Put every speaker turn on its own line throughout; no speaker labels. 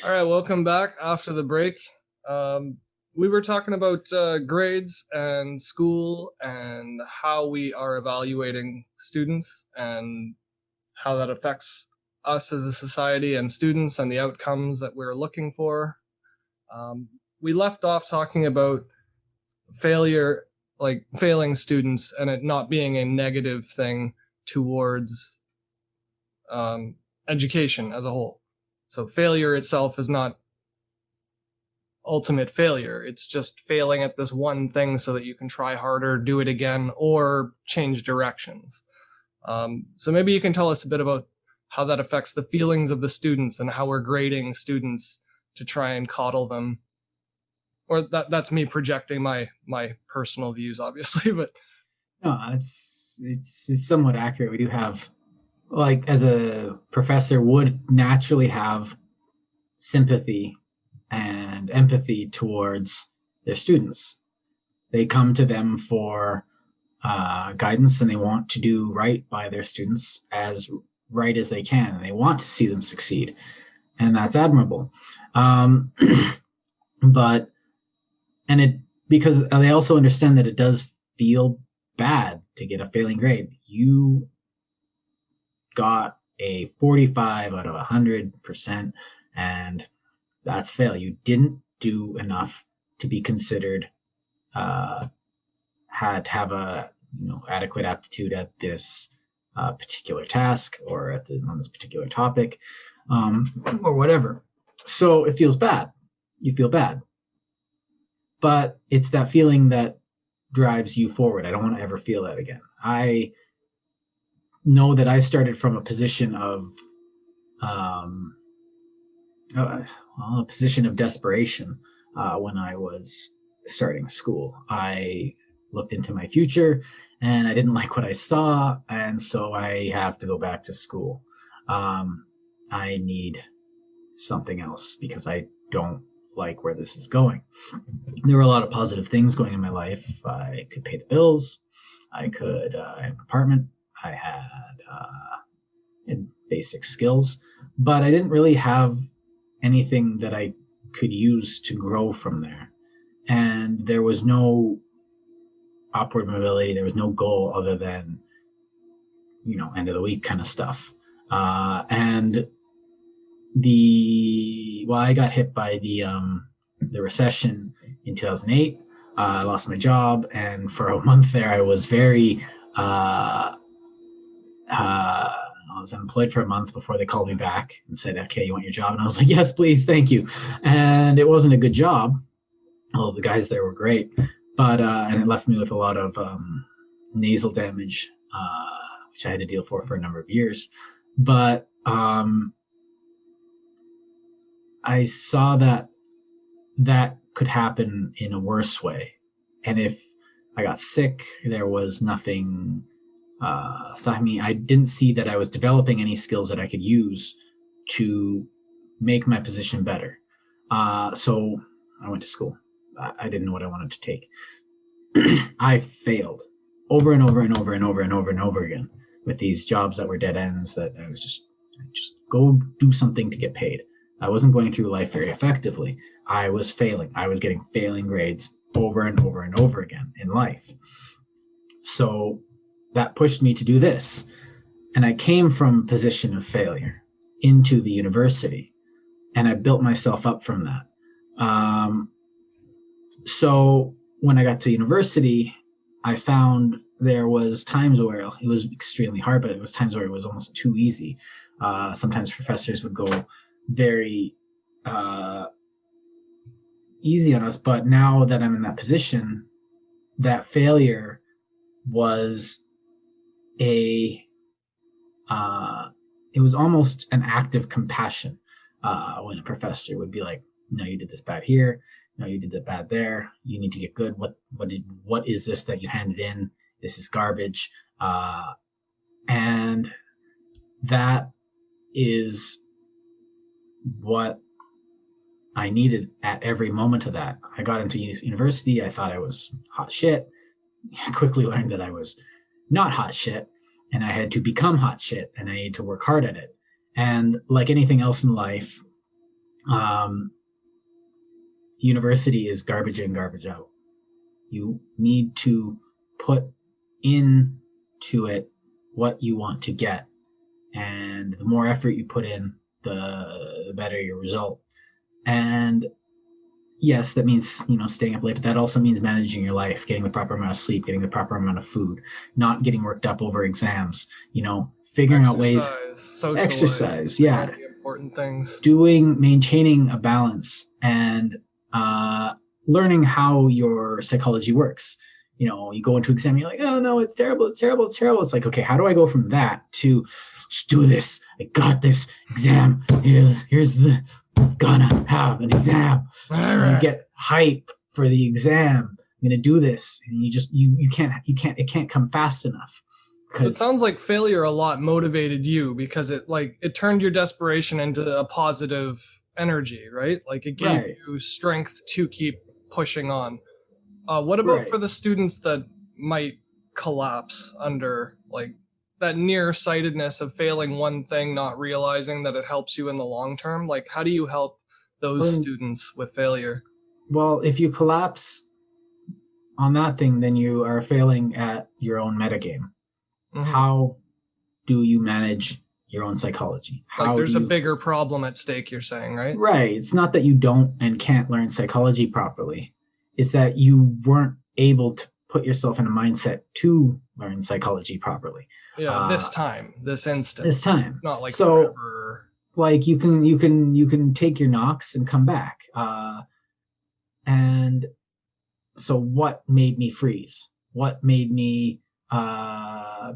All right, welcome back after the break. We were talking about grades and school and how we are evaluating students and how that affects us as a society and students and the outcomes that we're looking for. We left off talking about failure, like failing students, and it not being a negative thing towards education as a whole. So failure itself is not ultimate failure. It's just failing at this one thing so that you can try harder, do it again, or change directions. So maybe you can tell us a bit about how that affects the feelings of the students and how we're grading students to try and coddle them. Or that's me projecting my personal views, obviously, but
No, it's somewhat accurate. We do have, like, as a professor would naturally have sympathy and empathy towards their students. They come to them for guidance, and they want to do right by their students as right as they can. And they want to see them succeed, and that's admirable. But because they also understand that it does feel bad to get a failing grade. You got a 45 out of 100%, and that's fail. You didn't do enough to be considered had to have a adequate aptitude at this particular task or on this particular topic, or whatever. So it feels bad. You feel bad, but it's that feeling that drives you forward. I don't want to ever feel that again. I know that I started from a position of a position of desperation when I was starting school. I looked into my future and I didn't like what I saw, and so I have to go back to school. I need something else because I don't like where this is going. There were a lot of positive things going in my life. I could pay the bills. I could have an apartment. I had basic skills, but I didn't really have anything that I could use to grow from there. And there was no upward mobility. There was no goal other than, end of the week kind of stuff. And I got hit by the recession in 2008. I lost my job, and for a month there, I was very I was unemployed for a month before they called me back and said, "Okay, you want your job?" And I was like, "Yes, please, thank you." And it wasn't a good job. All the guys there were great, but and it left me with a lot of nasal damage, which I had to deal for a number of years. But I saw that could happen in a worse way. And if I got sick, there was nothing stopping me. I didn't see that I was developing any skills that I could use to make my position better. So I went to school. I didn't know what I wanted to take. I failed over and over and over and over and over and over again with these jobs that were dead ends that I was just go do something to get paid. I wasn't going through life very effectively. I was failing. I was getting failing grades over and over and over again in life. So that pushed me to do this. And I came from a position of failure into the university, and I built myself up from that. So when I got to university, I found there was times where it was extremely hard, but it was times where it was almost too easy. Sometimes professors would go very easy on us, but now that I'm in that position, that failure was it was almost an act of compassion when a professor would be like, "No, you did this bad here. No, you did that bad there. You need to get good. What is this that you handed in? This is garbage." And that is what I needed at every moment of that. I got into university. I thought I was hot shit. I quickly learned that I was not hot shit, and I had to become hot shit, and I needed to work hard at it. And like anything else in life, Um, University is garbage in, garbage out. You need to put into it what you want to get. And the more effort you put in, the better your result. And yes, that means, staying up late, but that also means managing your life, getting the proper amount of sleep, getting the proper amount of food, not getting worked up over exams, figuring out ways,
Exercise, social life,
exercise,
like all
yeah,
the important things.
maintaining a balance, and learning how your psychology works. You go into exam, you're like, oh no, it's terrible, it's terrible, it's terrible. It's like, okay, how do I go from that to do this? I got this exam. Here's the gonna have an exam. And you get hype for the exam. I'm gonna do this, and you can't it can't come fast enough.
So it sounds like failure a lot motivated you because it turned your desperation into a positive energy, right? Like it gave you strength to keep pushing on. What about for the students that might collapse under like that nearsightedness of failing one thing, not realizing that it helps you in the long term? Like, how do you help those students with failure?
Well, if you collapse on that thing, then you are failing at your own metagame. Mm-hmm. How do you manage your own psychology?
Like there's a bigger problem at stake, you're saying, right?
Right. It's not that you don't and can't learn psychology properly. It's that you weren't able to put yourself in a mindset to learn psychology properly.
Yeah, this instance.
This time.
Not like
so,
forever.
Like you can take your knocks and come back. And so what made me freeze? What made me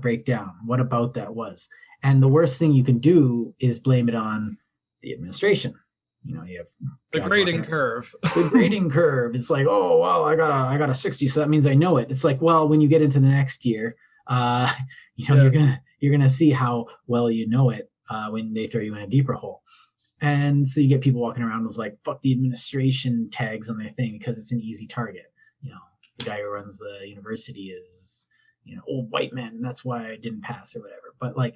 break down? What about that was? And the worst thing you can do is blame it on the administration. You have
the grading curve.
The grading curve. It's like, oh well, I got a 60, so that means I know it. It's like, well, when you get into the next year, you're gonna see how well you know it when they throw you in a deeper hole. And so you get people walking around with like "fuck the administration" tags on their thing because it's an easy target. The guy who runs the university is old white man, and that's why I didn't pass or whatever. But like,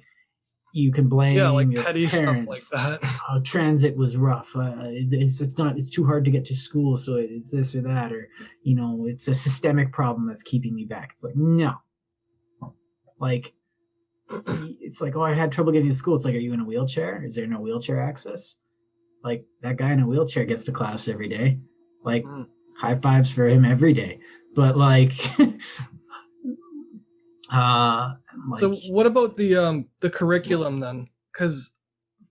you can blame your
petty
parents.
Stuff like that.
Transit was rough. It's too hard to get to school, so it's this or that, or it's a systemic problem that's keeping me back. It's like, no. Like, it's like, oh, I had trouble getting to school. It's like, are you in a wheelchair? Is there no wheelchair access? Like, that guy in a wheelchair gets to class every day. Like, high fives for him every day. But like
so what about the curriculum then? Because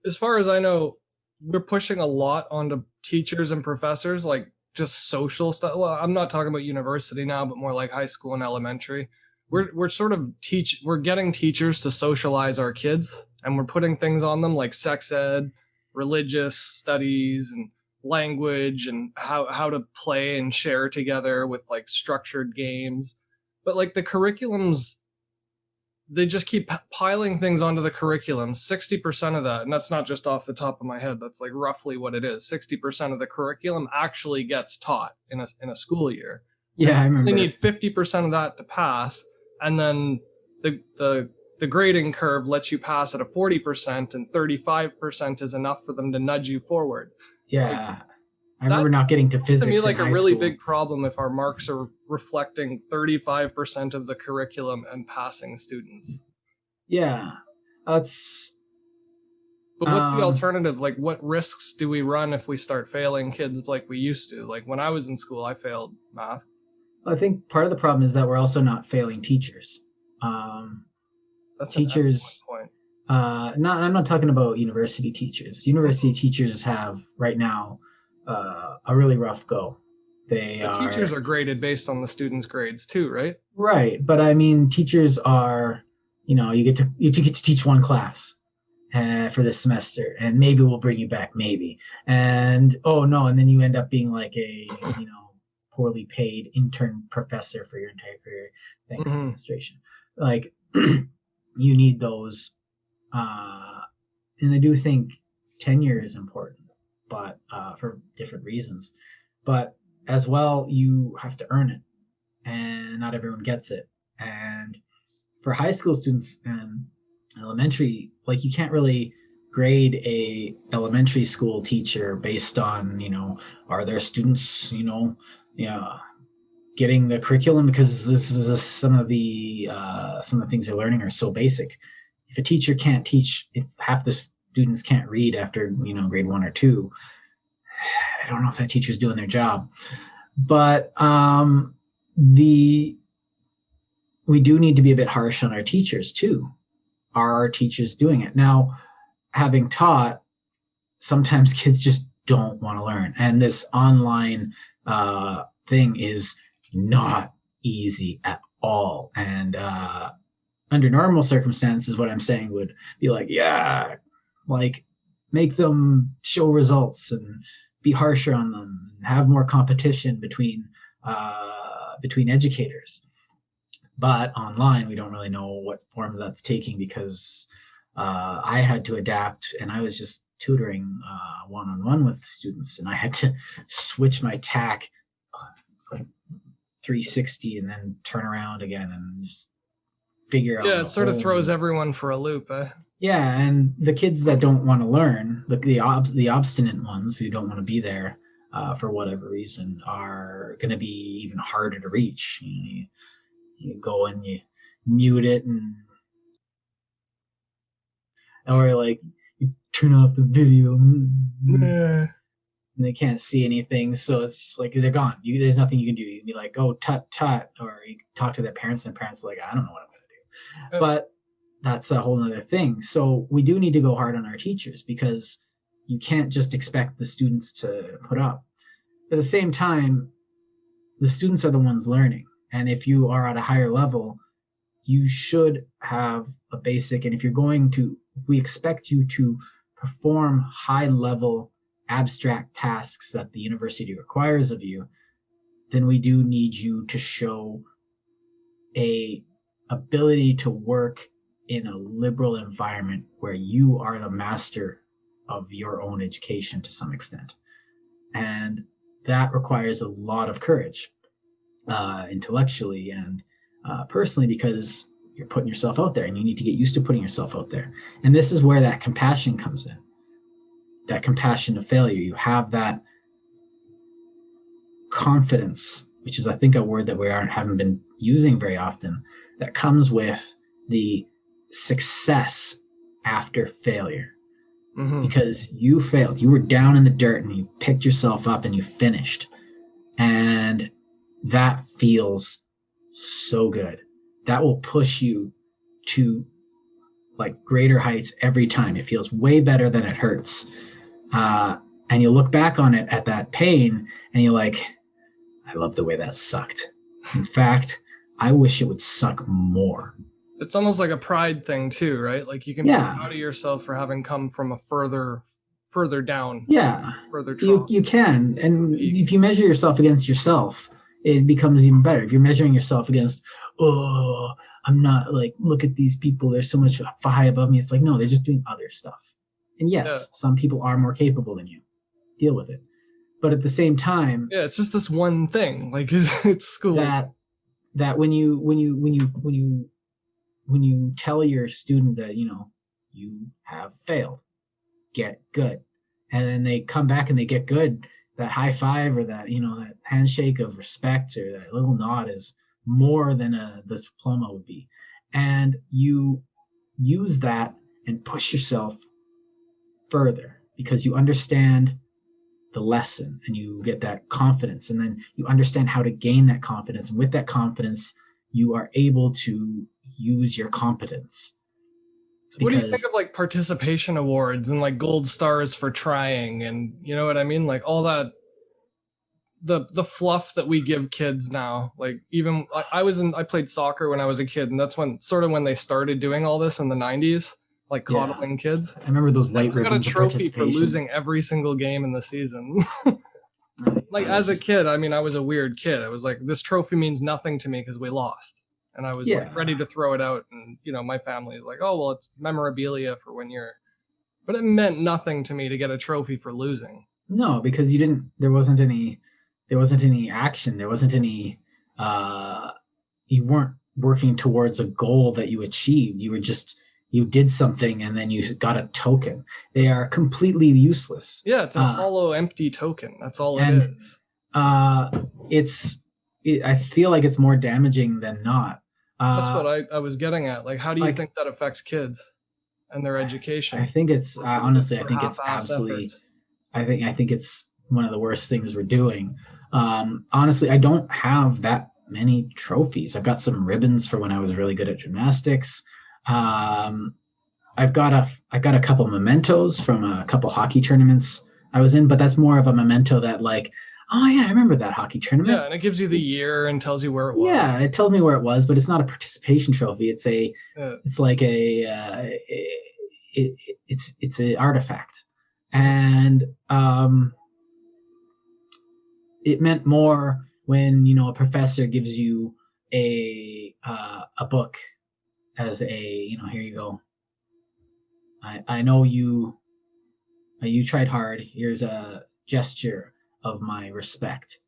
as far as I know, we're pushing a lot onto teachers and professors, like just social stuff. Well, I'm not talking about university now, but more like high school and elementary. We're sort of we're getting teachers to socialize our kids, and we're putting things on them like sex ed, religious studies, and language, and how to play and share together with like structured games. But like the curriculums, they just keep piling things onto the curriculum. 60% of that, and that's not just off the top of my head, that's like roughly what it is. 60% of the curriculum actually gets taught in a school year.
Yeah, I remember.
They need 50% of that to pass, and then the grading curve lets you pass at a 40%, and 35% is enough for them to nudge you forward.
Yeah. I remember not getting to physics.
To me, like
a
really big problem if our marks are reflecting 35% of the curriculum and passing students.
Yeah, that's.
But what's the alternative? Like, what risks do we run if we start failing kids like we used to? Like when I was in school, I failed math.
I think part of the problem is that we're also not failing teachers.
That's
teachers.
An point.
I'm not talking about university teachers. University teachers have right now a really rough go.
Teachers are graded based on the students' grades too, right?
Right, but I mean, teachers are, you get to teach one class for this semester, and maybe we'll bring you back, maybe. And oh no, and then you end up being like a poorly paid intern professor for your entire career, thanks to administration. Like, you need those, and I do think tenure is important, but for different reasons. But as well, you have to earn it, and not everyone gets it. And for high school students and elementary, like, you can't really grade a elementary school teacher based on, are their students, yeah, getting the curriculum, because some of the things they're learning are so basic. If a teacher can't teach, if half the students can't read after grade 1 or 2, I don't know if that teacher's doing their job. But we do need to be a bit harsh on our teachers too. Are our teachers doing it? Now, having taught, sometimes kids just don't want to learn, and this online thing is not easy at all. And under normal circumstances, what I'm saying would be like, yeah, like make them show results and be harsher on them, and have more competition between educators. But online, we don't really know what form that's taking, because I had to adapt, and I was just tutoring one-on-one with students, and I had to switch my tack 360 and then turn around again and just figure out.
Yeah, it sort of throws everyone for a loop.
Yeah, and the kids that don't want to learn, the obstinate ones who don't want to be there for whatever reason, are going to be even harder to reach. You go and you mute it, or like you turn off the video, and they can't see anything, so it's just like they're gone. There's nothing you can do. You can be like, "Oh, tut tut," or you talk to their parents, and parents are like, "I don't know what I'm going to do." But that's a whole other thing. So we do need to go hard on our teachers, because you can't just expect the students to put up. At the same time, the students are the ones learning. And if you are at a higher level, you should have a basic, and if we expect you to perform high level abstract tasks that the university requires of you, then we do need you to show a ability to work in a liberal environment where you are the master of your own education to some extent. And that requires a lot of courage, intellectually and personally, because you're putting yourself out there, and you need to get used to putting yourself out there. And this is where that compassion comes in, that compassion of failure. You have that confidence, which is, I think, a word that we haven't been using very often, that comes with the success after failure. Mm-hmm. Because you failed, you were down in the dirt, and you picked yourself up and you finished, and that feels so good. That will push you to like greater heights every time. It feels way better than it hurts, and you look back on it at that pain, and you're like, I love the way that sucked. In fact, I wish it would suck more.
It's almost like a pride thing too, right? Like you can be proud of yourself for having come from a further down.
Yeah,
further
you can. And if you measure yourself against yourself, it becomes even better. If you're measuring yourself against, oh, I'm not, like, look at these people, they're so much high above me. It's like, no, they're just doing other stuff. And yes, some people are more capable than you. Deal with it. But at the same time,
it's just this one thing. Like it's school.
That when you tell your student that, you have failed, get good, and then they come back and they get good, that high five or that, that handshake of respect or that little nod is more than the diploma would be. And you use that and push yourself further, because you understand the lesson and you get that confidence, and then you understand how to gain that confidence. And with that confidence, you are able to use your competence.
So what do you think of like participation awards and like gold stars for trying, and you know what I mean? Like all that, the fluff that we give kids now. Like even I played soccer when I was a kid, and that's when they started doing all this in the 90s, like coddling kids.
I remember those white ribbons.
I got a trophy for losing every single game in the season. Like as a kid, I mean, I was a weird kid. I was like, this trophy means nothing to me because we lost. And I was like ready to throw it out. And, my family is like, oh, well, it's memorabilia for when you're, but it meant nothing to me to get a trophy for losing.
No, because there wasn't any action. There wasn't any, you weren't working towards a goal that you achieved. You were just, you did something and then you got a token. They are completely useless.
Yeah, it's a hollow, empty token. That's all it
and
is.
I feel like it's more damaging than not.
That's what I was getting at. Like, how do you
like-
think that affects kids and their education?
I think it's honestly, I think it's
Half-assed
absolutely.
efforts.
I think it's one of the worst things we're doing. Honestly, I don't have that many trophies. I've got some ribbons for when I was really good at gymnastics. I've got a couple mementos from a couple hockey tournaments I was in, but that's more of a memento that like, oh yeah, I remember that hockey tournament.
Yeah, and it gives you the year and tells you where it was.
Yeah, it tells me where it was, but it's not a participation trophy. It's like it's an artifact, and it meant more when a professor gives you a book as a here you go. I know you tried hard. Here's a gesture of my respect.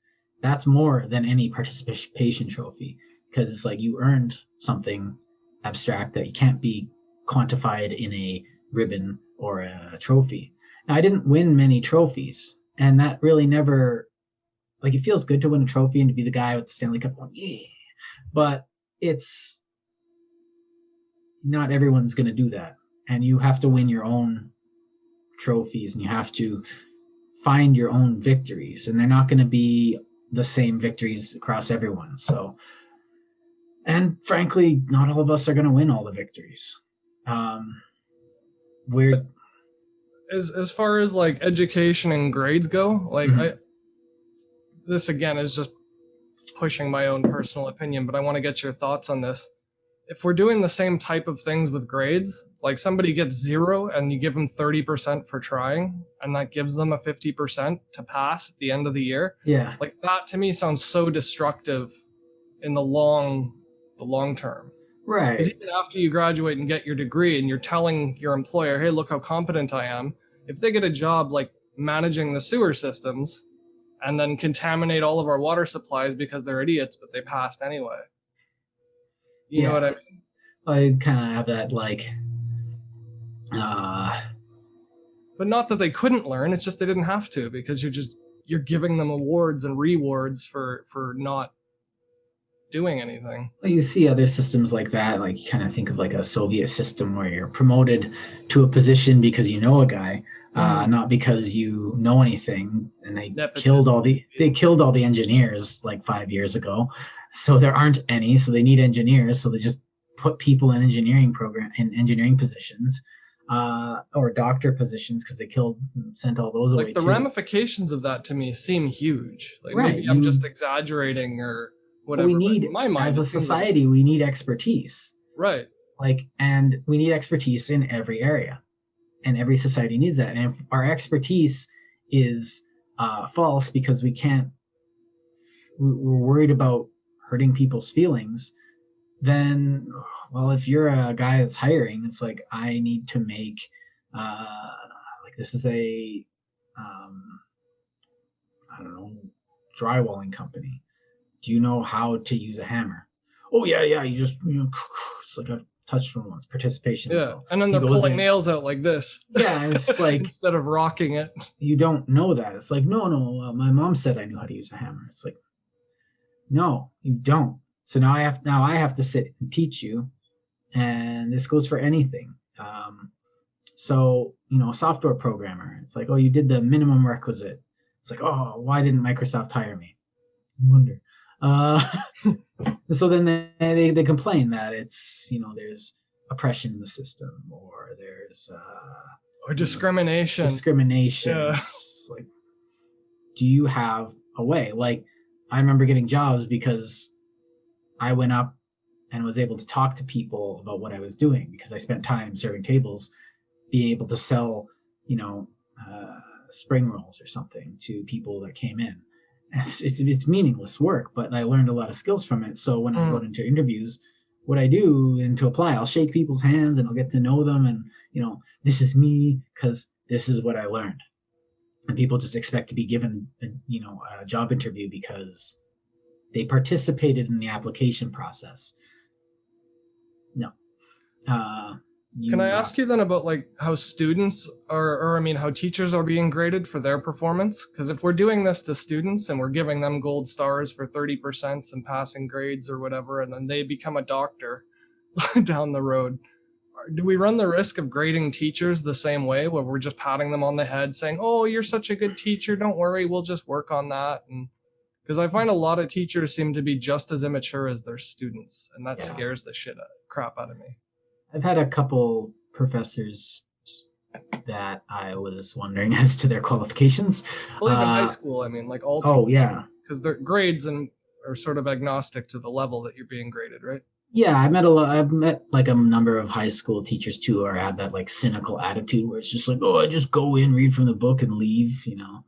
That's more than any participation trophy, because it's like you earned something abstract that can't be quantified in a ribbon or a trophy. Now, I didn't win many trophies, and that really never, like, it feels good to win a trophy and to be the guy with the Stanley Cup going, yeah, but it's not everyone's going to do that. And you have to win your own trophies, and you have to find your own victories, and they're not going to be the same victories across everyone. So, and frankly, not all of us are going to win all the victories. We're
as far as like education and grades go, like this again is just pushing my own personal opinion, but I want to get your thoughts on this. If we're doing the same type of things with grades, like somebody gets 0 and you give them 30% for trying, and that gives them a 50% to pass at the end of the year.
Yeah.
Like that to me sounds so destructive in the long term.
Right.
Because even after you graduate and get your degree and you're telling your employer, hey, look how competent I am, if they get a job like managing the sewer systems and then contaminate all of our water supplies because they're idiots, but they passed anyway. You know what I mean?
I kind of have that like
but not that they couldn't learn, it's just they didn't have to, because you're giving them awards and rewards for not doing anything.
Well, you see other systems like that, like you kind of think of like a Soviet system where you're promoted to a position because you know a guy, not because you know anything. And they killed all the engineers like 5 years ago, so there aren't any. So they need engineers, so they just put people in engineering positions, or doctor positions, because they sent all those away.
Like the
too.
Ramifications of that to me seem huge. Like maybe I'm just exaggerating or whatever.
We need,
in my mind,
as a society, we need expertise.
Right.
And we need expertise in every area, and every society needs that. And if our expertise is false because we're worried about hurting people's feelings, then, well, if you're a guy that's hiring, it's like, I need to make, like this is a, I don't know, drywalling company. Do you know how to use a hammer? Oh yeah, you just it's like I've touched one once. Participation.
Yeah, and then they're pulling nails out like this.
Yeah, it's like
instead of rocking it.
You don't know that. It's like no. My mom said I knew how to use a hammer. It's like no, you don't. So now I have to sit and teach you, and this goes for anything. So a software programmer. It's like, oh, you did the minimum requisite. It's like, oh, why didn't Microsoft hire me? I wonder. So then they complain that it's there's oppression in the system, or there's
or discrimination.
Yeah. Like, do you have a way? Like, I remember getting jobs because I went up and was able to talk to people about what I was doing, because I spent time serving tables, being able to sell spring rolls or something to people that came in. It's meaningless work, but I learned a lot of skills from it. So when I go into interviews, what I do and to apply, I'll shake people's hands and I'll get to know them, and this is me because this is what I learned. And people just expect to be given a job interview because they participated in the application process. No.
Can I
You
ask you then about like how students are, or I mean, how teachers are being graded for their performance? Because if we're doing this to students and we're giving them gold stars for 30% and passing grades or whatever, and then they become a doctor down the road, do we run the risk of grading teachers the same way, where we're just patting them on the head saying, oh, you're such a good teacher, don't worry, we'll just work on that? And because I find a lot of teachers seem to be just as immature as their students, and that scares the crap out of me.
I've had a couple professors that I was wondering as to their qualifications.
Well, even high school, I mean, like all
Oh, yeah.
because their grades and are sort of agnostic to the level that you're being graded, right?
Yeah, I've met like a number of high school teachers too, who have that like cynical attitude where it's just like, oh, I just go in, read from the book, and leave. You know,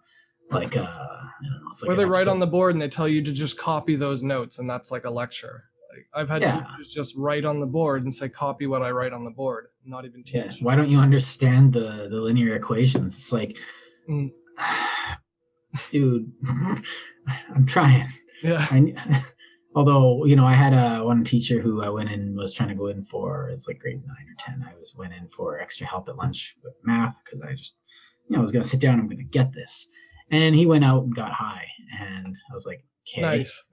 like I don't know. It's like
or they write on the board and they tell you to just copy those notes, and that's like a lecture. Like, I've had teachers just write on the board and say, copy what I write on the board, not even teach.
Yeah. Why don't you understand the linear equations? It's like, dude, I'm trying.
Yeah.
Although, you know, I had one teacher who I went in, was trying to go in for, it's like grade 9 or 10. Went in for extra help at lunch with math because I just, you know, I was going to sit down, I'm going to get this. And he went out and got high. And I was like, okay.
Nice.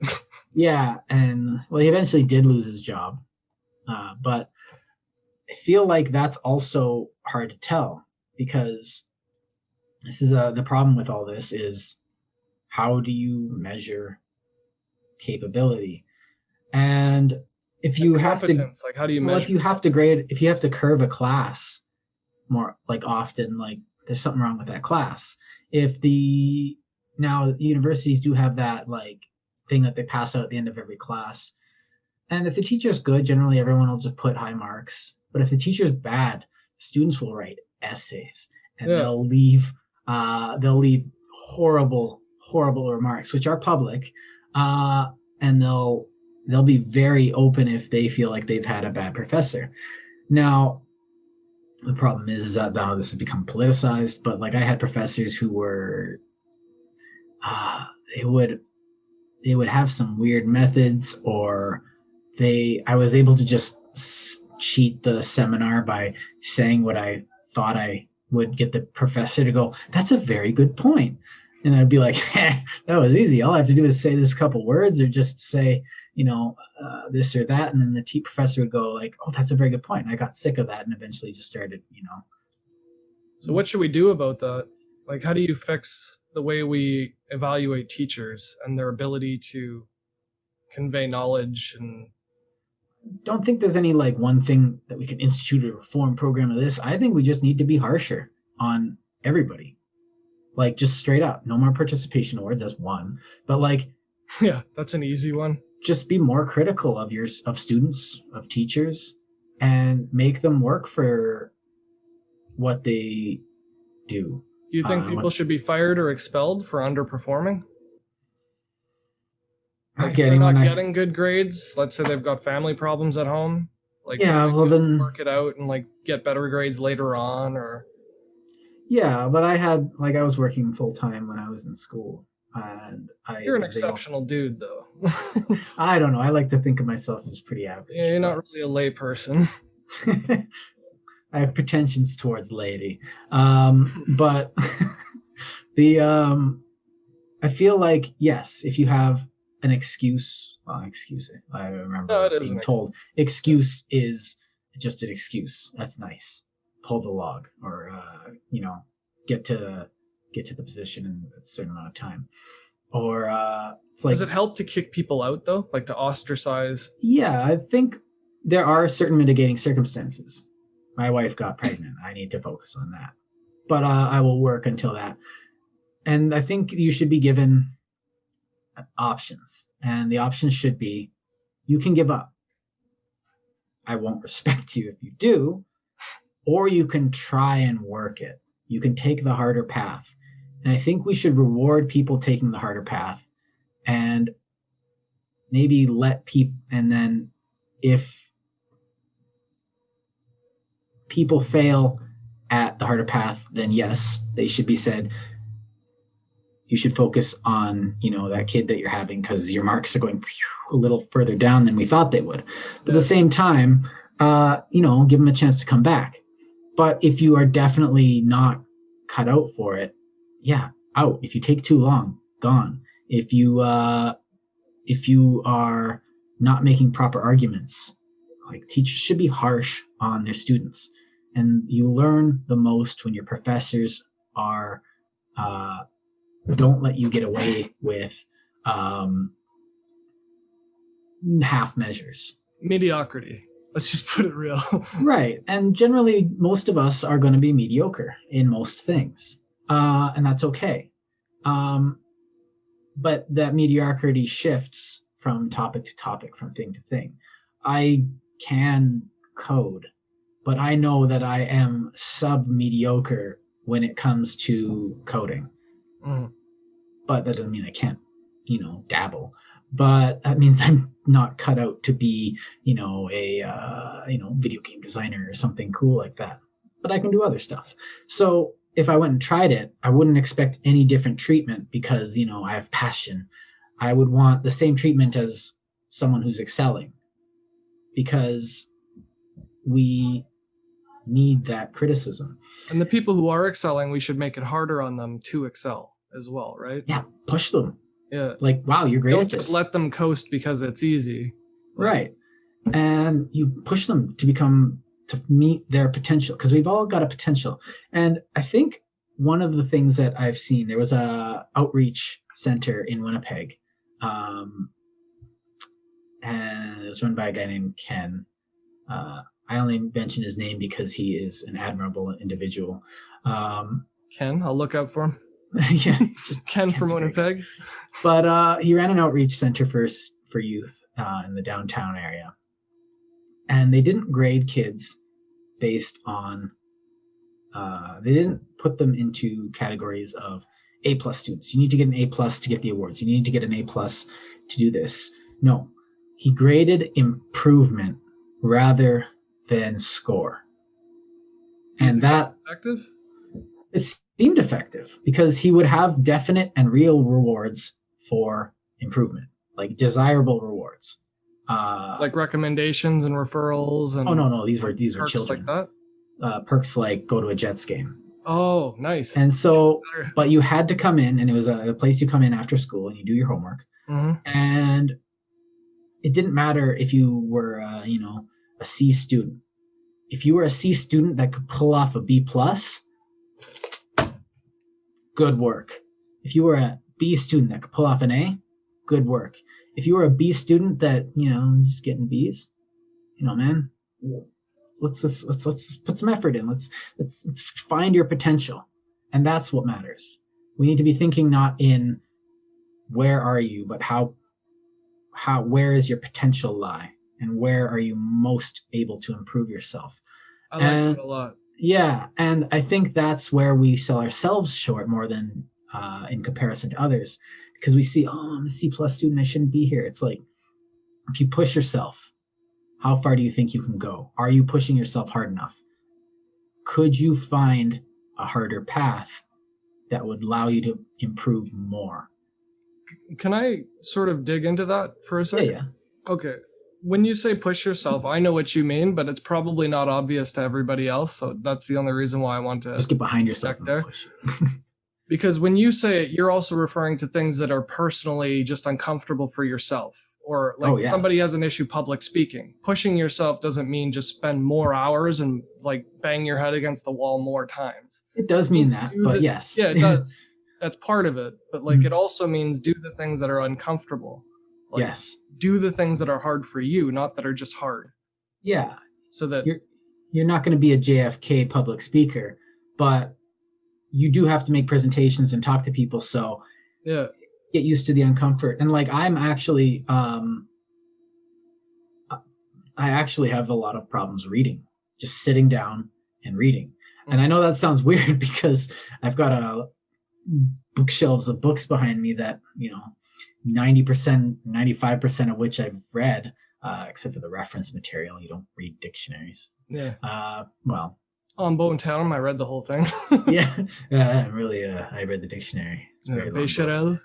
Yeah. And well, he eventually did lose his job. But I feel like that's also hard to tell, because this is the problem with all this is, how do you measure capability? And if you have to,
like, how do you measure?
If you have to grade, if you have to curve a class more like often, like there's something wrong with that class. If now the universities do have that like thing that they pass out at the end of every class, and if the teacher's good, generally everyone will just put high marks. But if the teacher's bad, students will write essays, and they'll leave horrible remarks, which are public, and they'll be very open if they feel like they've had a bad professor. Now, the problem is that now this has become politicized, but like I had professors who were, they would have some weird methods, or I was able to just cheat the seminar by saying what I thought I would get the professor to go, that's a very good point. And I'd be like, that was easy. All I have to do is say this couple words, or just say, you know, this or that. And then the professor would go like, oh, that's a very good point. And I got sick of that and eventually just started, you know.
So what should we do about that? Like, how do you fix the way we evaluate teachers and their ability to convey knowledge? And
don't think there's any like one thing that we can institute a reform program of this. I think we just need to be harsher on everybody. Like, just straight up, no more participation awards. That's one. But like,
yeah, that's an easy one.
Just be more critical of students, of teachers, and make them work for what they do.
Do you think people should be fired or expelled for underperforming? Like, they're not getting good grades. Let's say they've got family problems at home. Like,
yeah, well then
work it out and like get better grades later on, or.
Yeah, but I was working full time when I was in school, and
You're an exceptional dude, though.
I don't know. I like to think of myself as pretty average.
Yeah, you're not really a lay person.
I have pretensions towards laity, but I feel like, yes, if you have an excuse. I remember being told excuse is just an excuse. That's nice. Pull the log, or you know, get to the position in a certain amount of time. Or it's like,
does it help to kick people out though, like to ostracize?
Yeah, I think there are certain mitigating circumstances. My wife got pregnant. I need to focus on that, but I will work until that. And I think you should be given options, and the options should be, you can give up. I won't respect you if you do. Or you can try and work it. You can take the harder path. And I think we should reward people taking the harder path, and maybe let people, and then if people fail at the harder path, then yes, they should be said, you should focus on, you know, that kid that you're having, because your marks are going a little further down than we thought they would. But at the same time, give them a chance to come back. But if you are definitely not cut out for it, yeah, out. If you take too long, gone. If you are not making proper arguments, like teachers should be harsh on their students, and you learn the most when your professors are don't let you get away with half measures.
Mediocrity. Let's just put it real.
Right. And generally, most of us are going to be mediocre in most things. And that's okay. But that mediocrity shifts from topic to topic, from thing to thing. I can code, but I know that I am sub-mediocre when it comes to coding.
Mm.
But that doesn't mean I can't, dabble. But that means I'm not cut out to be, a video game designer or something cool like that. But I can do other stuff. So if I went and tried it, I wouldn't expect any different treatment because, I have passion. I would want the same treatment as someone who's excelling, because we need that criticism.
And the people who are excelling, we should make it harder on them to excel as well, right?
Yeah, push them.
Yeah.
Like, wow, you're great
Don't
at this.
just let them coast because it's easy.
Right. And you push them to meet their potential, because we've all got a potential. And I think one of the things that I've seen, there was a outreach center in Winnipeg, and it was run by a guy named Ken. I only mention his name because he is an admirable individual.
Ken, I'll look out for him.
Yeah,
just Ken from Winnipeg.
But he ran an outreach center for youth in the downtown area, and they didn't grade kids based on. They didn't put them into categories of A+ students. You need to get an A+ to get the awards. You need to get an A+ to do this. No, he graded improvement rather than score, and that
effective.
It seemed effective because he would have definite and real rewards for improvement, like desirable rewards,
like recommendations and referrals. And
no, these were children.
Like that.
Perks like go to a Jets game.
Oh, nice.
And so, but you had to come in, and it was a place you come in after school, and you do your homework.
Mm-hmm.
And it didn't matter if you were, a C student. If you were a C student that could pull off a B+, good work. If you were a B student that could pull off an A, good work. If you were a B student that, just getting B's, man, let's put some effort in. Let's find your potential. And that's what matters. We need to be thinking not in where are you, but where is your potential lie, and where are you most able to improve yourself.
I like that a lot.
Yeah, and I think that's where we sell ourselves short more than in comparison to others, because we see, I'm a C+ student, I shouldn't be here. It's like, if you push yourself, how far do you think you can go? Are you pushing yourself hard enough? Could you find a harder path that would allow you to improve more?
Can I sort of dig into that for a second?
Yeah.
Okay. When you say push yourself, I know what you mean, but it's probably not obvious to everybody else. So that's the only reason why I want to
just get behind yourself and
there.
Push it.
Because when you say it, you're also referring to things that are personally just uncomfortable for yourself. Or like somebody has an issue public speaking. Pushing yourself doesn't mean just spend more hours and like bang your head against the wall more times.
It does mean that, but yes.
Yeah, it does. That's part of it. But like it also means do the things that are uncomfortable. Like,
yes.
Do the things that are hard for you, not that are just hard.
Yeah.
So that
you're not going to be a JFK public speaker, but you do have to make presentations and talk to people. So
yeah.
Get used to the uncomfort. And like I'm actually I actually have a lot of problems reading, just sitting down and reading. And I know that sounds weird because I've got a bookshelves of books behind me that 90%, 95% of which I've read, except for the reference material. You don't read dictionaries.
Yeah.
Well,
on Bone Town, I read the whole thing.
Yeah. Really, I read the dictionary. It's very long book.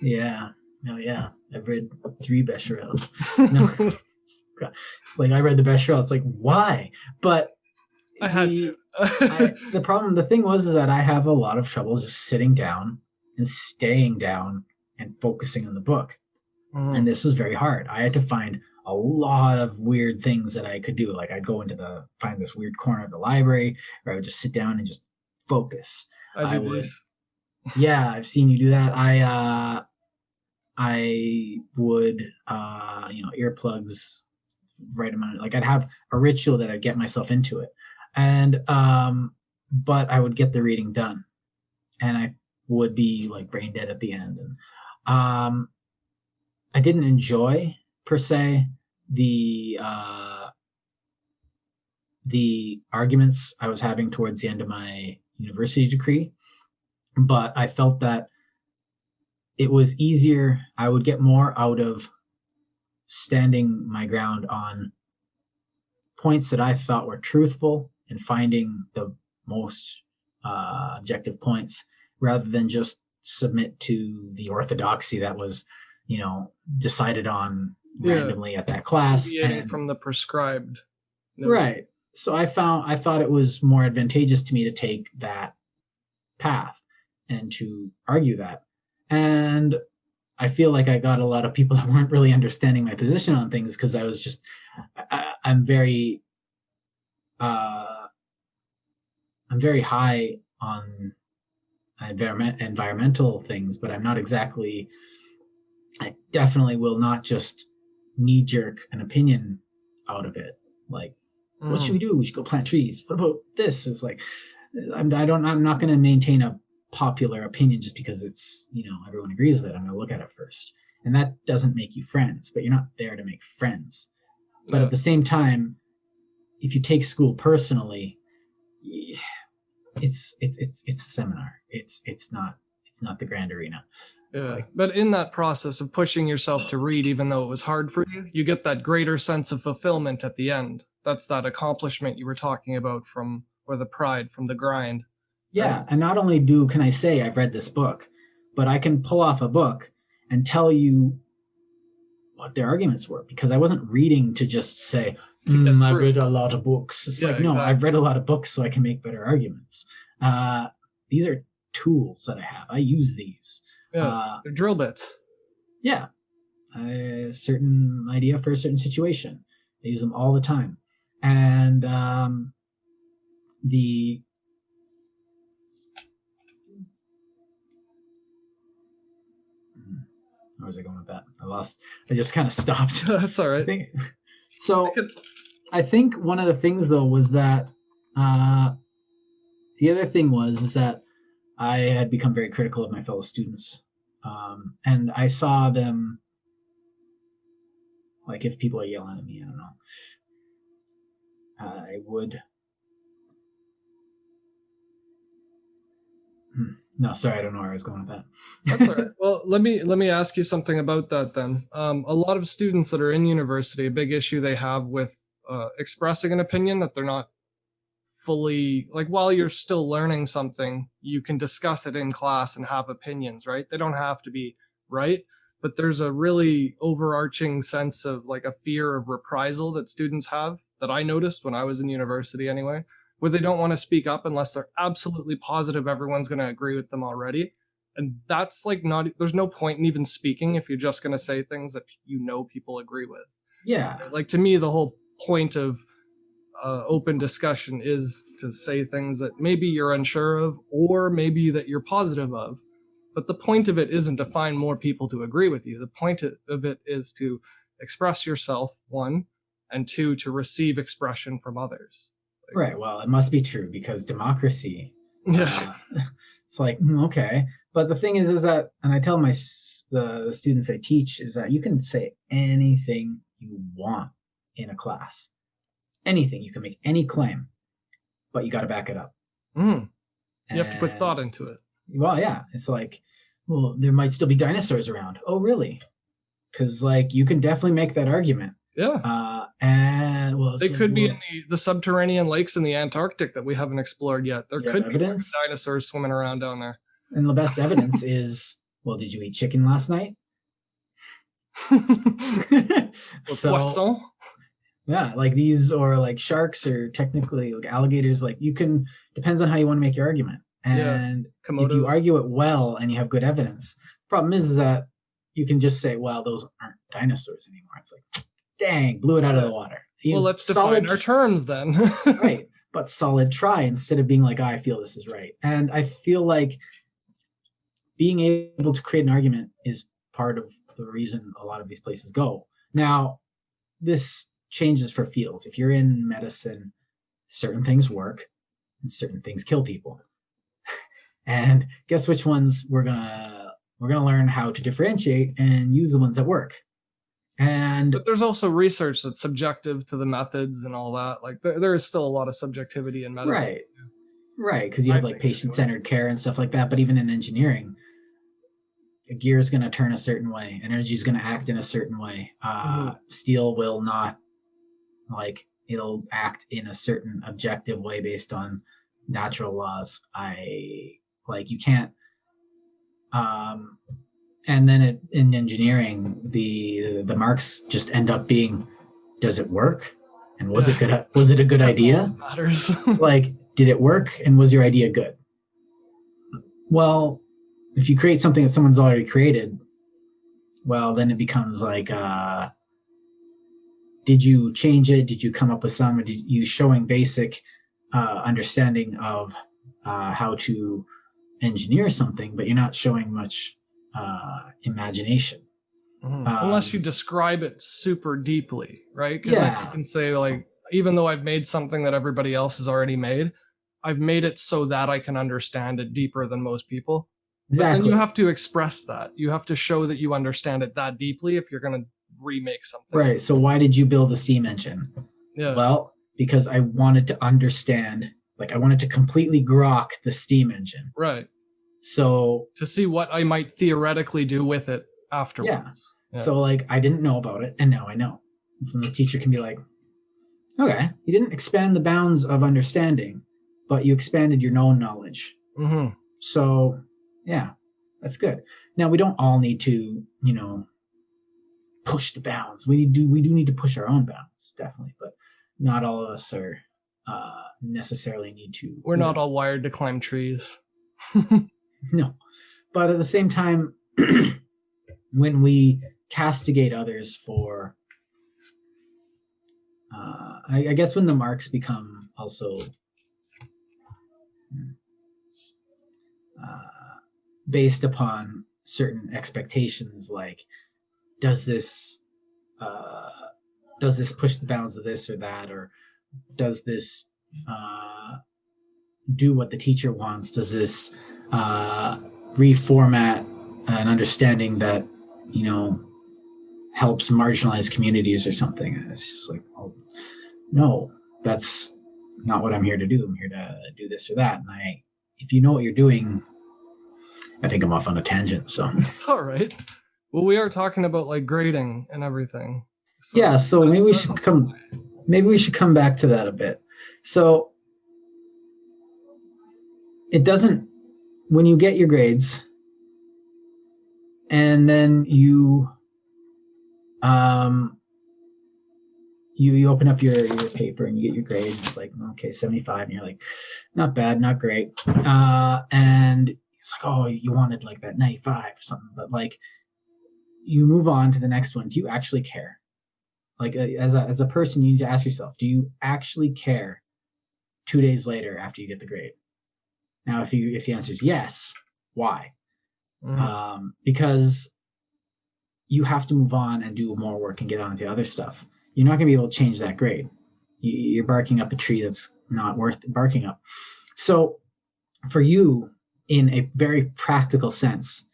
Yeah. No, yeah. I've read 3 Becherels. No. like I read the best show. It's like, why? But
I had to.
the thing was is that I have a lot of trouble just sitting down and staying down and focusing on the book. And this was very hard. I had to find a lot of weird things that I could do. Like I'd go find this weird corner of the library where I would just sit down and just focus.
I do this.
Yeah, I've seen you do that. I would, earplugs, right amount. Like I'd have a ritual that I'd get myself into it, and but I would get the reading done, and I would be like brain dead at the end. And I didn't enjoy per se the arguments I was having towards the end of my university degree, but I felt that it was easier. I would get more out of standing my ground on points that I thought were truthful and finding the most objective points rather than just submit to the orthodoxy that was, decided on randomly at that class.
And from the prescribed.
Right. So I thought it was more advantageous to me to take that path and to argue that. And I feel like I got a lot of people that weren't really understanding my position on things because I was just, I'm very high on environmental things, but I'm not exactly, I definitely will not just knee jerk an opinion out of it. Like, what should we do? We should go plant trees. What about this? It's like, I'm not going to maintain a popular opinion just because it's, everyone agrees with it. I'm going to look at it first. And that doesn't make you friends, but you're not there to make friends. But at the same time, if you take school personally, it's a seminar. It's not the grand arena.
Yeah. But in that process of pushing yourself to read, even though it was hard for you, you get that greater sense of fulfillment at the end. That's that accomplishment you were talking about or the pride from the grind.
Yeah,
right?
And not only can I say I've read this book, but I can pull off a book and tell you what their arguments were, because I wasn't reading to just say, I've read a lot of books. It's no, exactly. I've read a lot of books so I can make better arguments. These are tools that I have. I use these.
Yeah, they're drill bits.
Yeah, a certain idea for a certain situation. I use them all the time. And where was I going with that? I just kind of stopped.
That's all right.
I think one of the things though was that the other thing is that I had become very critical of my fellow students. And I saw them, like if people are yelling at me, I don't know, I would... No, sorry, I don't know where I was going with that.
That's all right. Well, let me ask you something about that then. A lot of students that are in university, a big issue they have with expressing an opinion that they're not fully, like while you're still learning something, you can discuss it in class and have opinions, right? They don't have to be right, but there's a really overarching sense of like a fear of reprisal that students have that I noticed when I was in university anyway, where they don't want to speak up unless they're absolutely positive everyone's going to agree with them already. And that's like there's no point in even speaking if you're just going to say things that people agree with.
Yeah.
Like to me, the whole point of open discussion is to say things that maybe you're unsure of or maybe that you're positive of. But the point of it isn't to find more people to agree with you. The point of it is to express yourself, one, and two, to receive expression from others.
Right. Well, it must be true because democracy. It's like, okay. But the thing is that, and I tell the students I teach, is that you can say anything you want in a class. Anything. You can make any claim, but you got to back it up.
You have to put thought into it.
Well, yeah. It's like, well, there might still be dinosaurs around. Oh, really? Because like you can definitely make that argument.
Yeah.
And well,
they could be in the subterranean lakes in the Antarctic that we haven't explored yet. There could be dinosaurs swimming around down there.
And the best evidence is, well, did you eat chicken last night?
Poisson?
Yeah, like these, or like sharks, or technically like alligators, like you can, depends on how you want to make your argument.
Yeah,
And if you
Komodos.
argue it well and you have good evidence, problem is that you can just say, well, those aren't dinosaurs anymore. It's like, dang, blew it out of
Yeah.
the water.
Well,
You
let's define
solid,
our terms then.
right, but solid try, instead of being like, oh, I feel this is right. And I feel like being able to create an argument is part of the reason a lot of these places go. Now, this changes for fields. If you're in medicine, certain things work and certain things kill people. And guess which ones we're gonna learn how to differentiate and use the ones that work. And
But there's also research that's subjective to the methods and all that. Like there is still a lot of subjectivity in medicine.
right, because you
I
have like
think,
patient-centered care and stuff like that. But even in engineering, a gear is going to turn a certain way, energy is going to act in a certain way. Steel will not, like, it'll act in a certain objective way based on natural laws. You can't. And then in engineering, the marks just end up being, does it work? And was it good? Was it a good idea?
Matters.
Like, did it work? And was your idea good? Well, if you create something that someone's already created, well, then it becomes like, did you change it? Did you come up with some? Did you showing basic understanding of how to engineer something, but you're not showing much imagination.
Unless you describe it super deeply, right? Because
Yeah.
you can say, like, even though I've made something that everybody else has already made, I've made it so that I can understand it deeper than most people.
Exactly.
But then you have to express that. You have to show that you understand it that deeply if you're going to remake something.
Right. So why did you build a steam engine?
Yeah.
Well, because I wanted to understand, like, I wanted to completely grok the steam engine.
Right.
So
to see what I might theoretically do with it afterwards.
Yeah. So, like, I didn't know about it, and now I know. And so the teacher can be like, okay, you didn't expand the bounds of understanding, but you expanded your known knowledge. So, yeah, that's good. Now, we don't all need to, push the bounds. We do need to push our own bounds, definitely, but not all of us are necessarily need to.
We're not all wired to climb trees.
No, but at the same time, when we castigate others for, I guess when the marks become also based upon certain expectations, like, does this push the bounds of this or that, or does this do what the teacher wants? Does this reformat an understanding that helps marginalized communities or something? And it's just like, oh, no, that's not what I'm here to do. I'm here to do this or that. And if you know what you're doing, I think I'm off on a tangent. So
it's all right. Well, we are talking about like grading and everything.
So, yeah. So maybe we should come back to that a bit. So it doesn't, when you get your grades and then you open up your paper and you get your grade, and it's like, okay, 75, and you're like, not bad, not great. And it's like, oh, you wanted like that 95 or something, but like, you move on to the next one. Do you actually care? Like, as a person, you need to ask yourself, do you actually care 2 days later after you get the grade? Now, if the answer is yes, why? Because you have to move on and do more work and get on to the other stuff. You're not going to be able to change that grade. You're barking up a tree that's not worth barking up. So for you, in a very practical sense,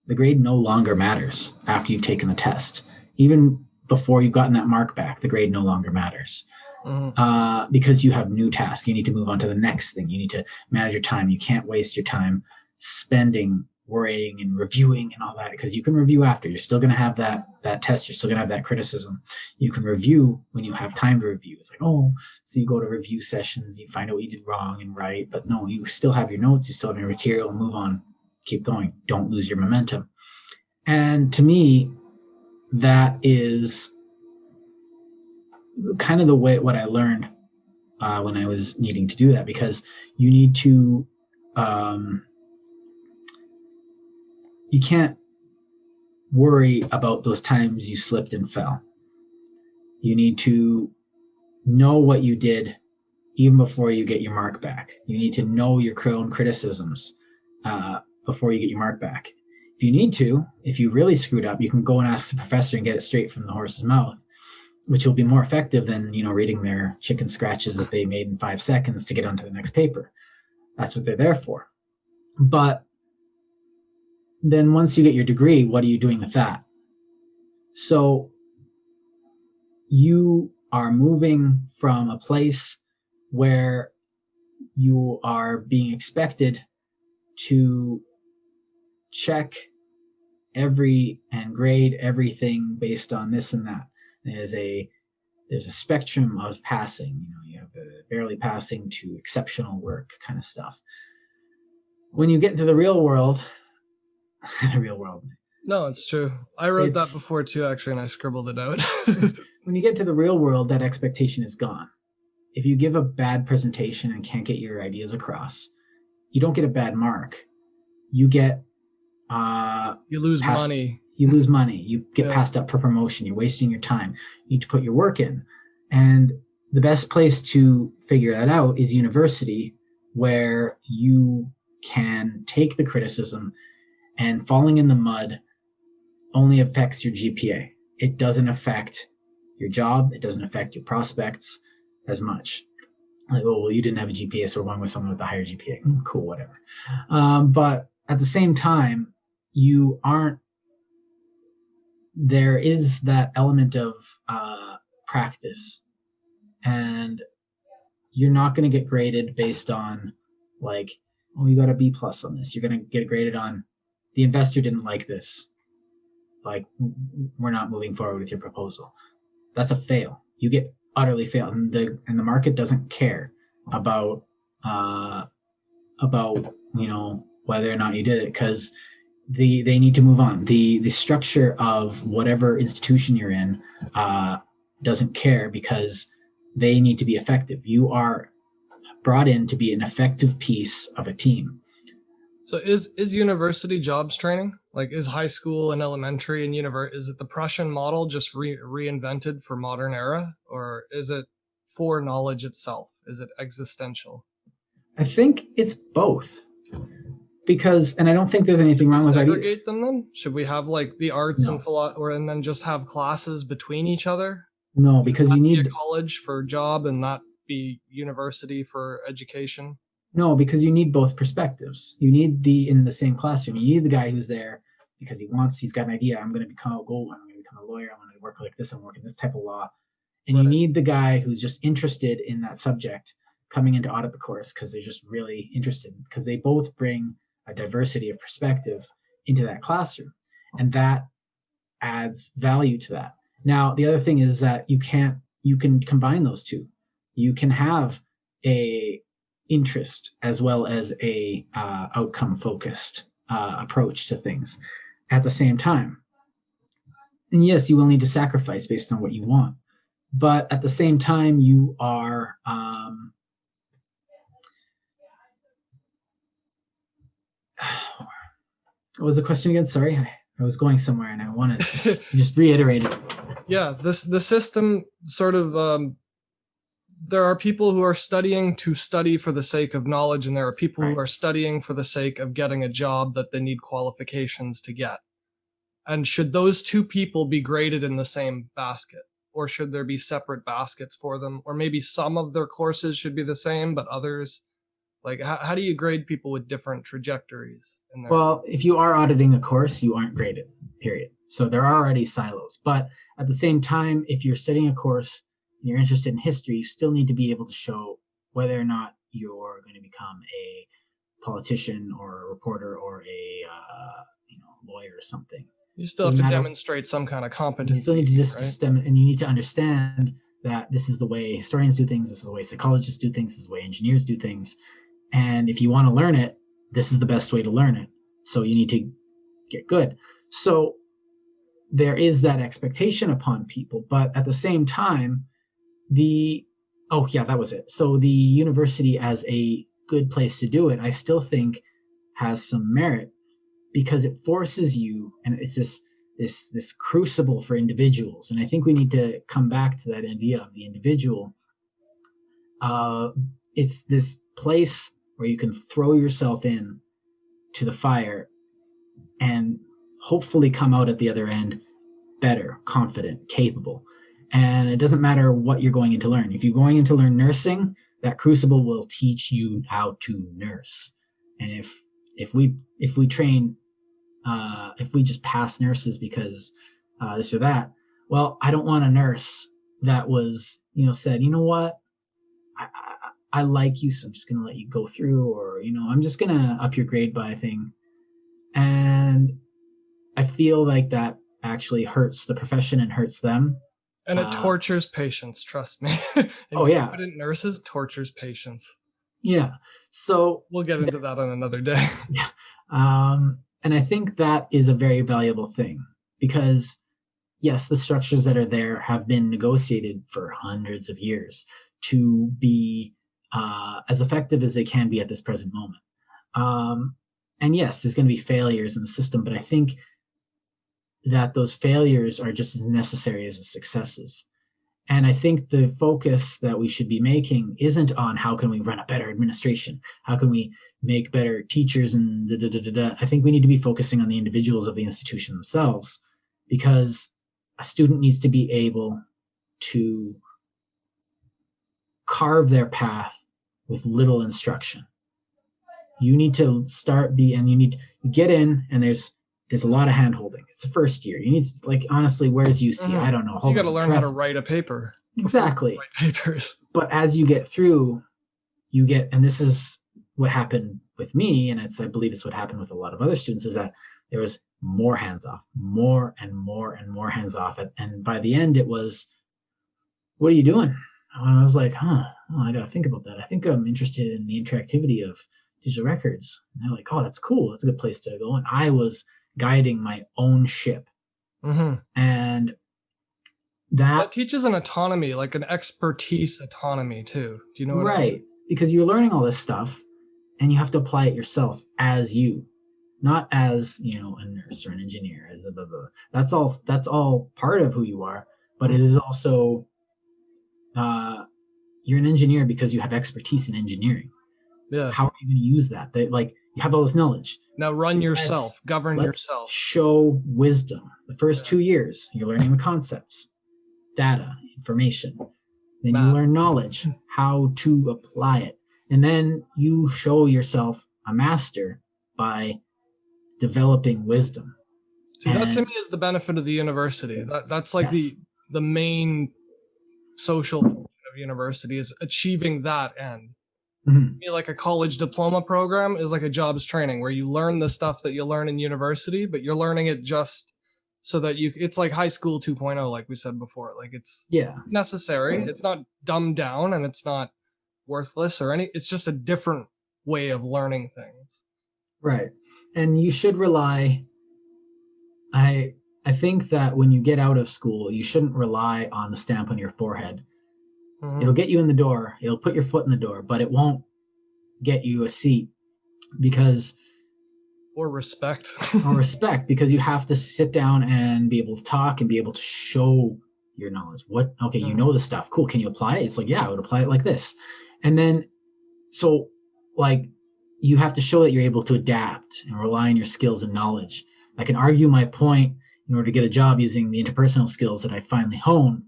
the grade no longer matters after you've taken the test. Even before you've gotten that mark back, the grade no longer matters. Because you have new tasks. You need to move on to the next thing. You need to manage your time. You can't waste your time spending worrying and reviewing and all that, because you can review after. You're still going to have that test. You're still going to have that criticism. You can review when you have time to review. It's like, oh, so you go to review sessions, you find out what you did wrong and right, but no, you still have your notes, you still have your material, move on, keep going. Don't lose your momentum. And to me, that is kind of what I learned when I was needing to do that, because you need to, you can't worry about those times you slipped and fell. You need to know what you did even before you get your mark back. You need to know your own criticisms before you get your mark back. If you need to, if you really screwed up, you can go and ask the professor and get it straight from the horse's mouth, which will be more effective than, reading their chicken scratches that they made in 5 seconds to get onto the next paper. That's what they're there for. But then once you get your degree, what are you doing with that? So you are moving from a place where you are being expected to check and grade everything based on this and that. There's a spectrum of passing. You have the barely passing to exceptional work kind of stuff. When you get into the real world,
No, it's true. I wrote that before too, actually, and I scribbled it out.
When you get to the real world, that expectation is gone. If you give a bad presentation and can't get your ideas across, you don't get a bad mark. You get
you lose money.
You lose money. You get passed up for promotion. You're wasting your time. You need to put your work in. And the best place to figure that out is university, where you can take the criticism, and falling in the mud only affects your GPA. It doesn't affect your job. It doesn't affect your prospects as much. Like, oh, well, you didn't have a GPA, so we're going with someone with a higher GPA. Cool, whatever. But at the same time, there is that element of practice, and you're not going to get graded based on like, oh, you got a B+ on this. You're going to get graded on, the investor didn't like this. Like, we're not moving forward with your proposal. That's a fail. You get utterly failed, and the market doesn't care about whether or not you did it, because they need to move on. The structure of whatever institution you're in doesn't care, because they need to be effective. You are brought in to be an effective piece of a team.
So is university jobs training? Like, is high school and elementary and is it the Prussian model just reinvented for modern era, or is it for knowledge itself? Is it existential?
I think it's both. And I don't think there's anything wrong with that.
Segregate them then? Should we have like the arts and philosophy, and then just have classes between each other?
No, because you need
a college for job and not be university for education.
No, because you need both perspectives. You need in the same classroom. You need the guy who's there because he's got an idea. I'm going to become a lawyer. I'm going to work like this. I'm working this type of law. And you need the guy who's just interested in that subject coming in to audit the course because they're just really interested, because they both bring a diversity of perspective into that classroom. And that adds value to that. Now, the other thing is that you can combine those two. You can have a interest as well as a outcome focused approach to things at the same time. And yes, you will need to sacrifice based on what you want, but at the same time you are what was the question again? Sorry, I was going somewhere and I wanted to just reiterate it.
Yeah, the system sort of there are people who are studying to study for the sake of knowledge, and there are people who are studying for the sake of getting a job that they need qualifications to get. And should those two people be graded in the same basket? Or should there be separate baskets for them? Or maybe some of their courses should be the same, but others? Like, how do you grade people with different trajectories?
Well, if you are auditing a course, you aren't graded, period. So there are already silos. But at the same time, if you're studying a course, you're interested in history, you still need to be able to show whether or not you're going to become a politician or a reporter or a lawyer or something.
You still have to demonstrate some kind of competency.
You still need to just and you need to understand that this is the way historians do things, this is the way psychologists do things, this is the way engineers do things. And if you want to learn it, this is the best way to learn it. So you need to get good. So there is that expectation upon people, but at the same time, Oh yeah, that was it. So the university as a good place to do it, I still think has some merit because it forces you, and it's this crucible for individuals. And I think we need to come back to that idea of the individual. It's this place where you can throw yourself in to the fire and hopefully come out at the other end better, confident, capable. And it doesn't matter what you're going in to learn. If you're going in to learn nursing, that crucible will teach you how to nurse. And if we train, if we just pass nurses because this or that, well, I don't want a nurse that was, said, you know what, I like you, so I'm just going to let you go through, or, I'm just going to up your grade by a thing. And I feel like that actually hurts the profession and hurts them.
And it tortures patients, trust me. Competent nurses tortures patients.
Yeah. So
we'll get into that on another day.
Yeah. And I think that is a very valuable thing because, yes, the structures that are there have been negotiated for hundreds of years to be as effective as they can be at this present moment. And yes, there's going to be failures in the system, but I think that those failures are just as necessary as the successes. And I think the focus that we should be making isn't on how can we run a better administration, how can we make better teachers, and I think we need to be focusing on the individuals of the institution themselves, because a student needs to be able to carve their path with little instruction. You need to you get in, and there's a lot of hand holding. It's the first year. You need to, honestly, where's UC? I don't know.
You got to learn how to write a paper.
Exactly.
Write papers.
But as you get through, and this is what happened with me, and I believe it's what happened with a lot of other students, is that there was more hands off, more and more and more hands off. And by the end, it was, what are you doing? And I was like, I got to think about that. I think I'm interested in the interactivity of digital records. And they're like, oh, that's cool. That's a good place to go. And I was guiding my own ship.
Mm-hmm.
And
that teaches an autonomy, like an expertise autonomy too. Do you know what I mean?
Because you're learning all this stuff and you have to apply it yourself as you, not as, a nurse or an engineer. Blah, blah, blah. That's all part of who you are, but it is also, you're an engineer because you have expertise in engineering.
Yeah.
How are you going to use that? You have all this knowledge.
Now run yourself, govern yourself.
Show wisdom. The first 2 years, you're learning the concepts, data, information. Then you learn knowledge, how to apply it. And then you show yourself a master by developing wisdom.
See, that to me is the benefit of the university. That's like the main social function of university, is achieving that end.
Mm-hmm.
Like a college diploma program is like a jobs training where you learn the stuff that you learn in university, but you're learning it just so that it's like high school 2.0, like we said before. Like it's necessary. It's not dumbed down and it's not worthless it's just a different way of learning things.
Right. And you should rely, I think that when you get out of school, you shouldn't rely on the stamp on your forehead. Mm-hmm. It'll get you in the door. It'll put your foot in the door, but it won't get you a seat
or respect.
Because you have to sit down and be able to talk and be able to show your knowledge. You know the stuff. Cool. Can you apply it? It's like, yeah, I would apply it like this. And then, so you have to show that you're able to adapt and rely on your skills and knowledge. I can argue my point in order to get a job using the interpersonal skills that I finally honed.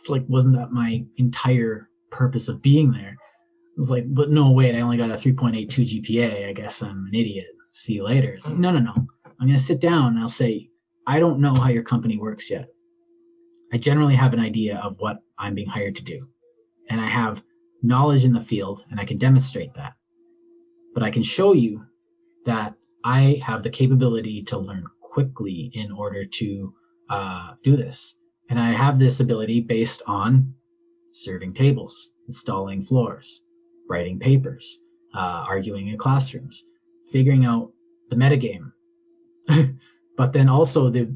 Wasn't that my entire purpose of being there? It was like, but no, wait, I only got a 3.82 GPA. I guess I'm an idiot. See you later. It's like, no. I'm going to sit down and I'll say, I don't know how your company works yet. I generally have an idea of what I'm being hired to do. And I have knowledge in the field and I can demonstrate that. But I can show you that I have the capability to learn quickly in order to do this. And I have this ability based on serving tables, installing floors, writing papers, arguing in classrooms, figuring out the metagame, but then also the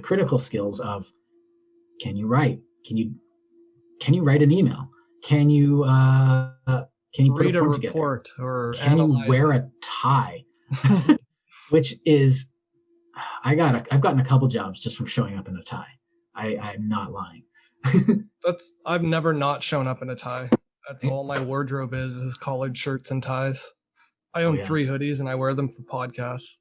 critical skills of Can you write? Can you write an email? Can you put
Read
a
a
form together?
report or
Can you
analyze
wear
it.
a tie? Which is, I've gotten a couple jobs just from showing up in a tie. I'm not lying.
I've never not shown up in a tie. That's all my wardrobe is collared shirts and ties. I own 3 hoodies and I wear them for podcasts.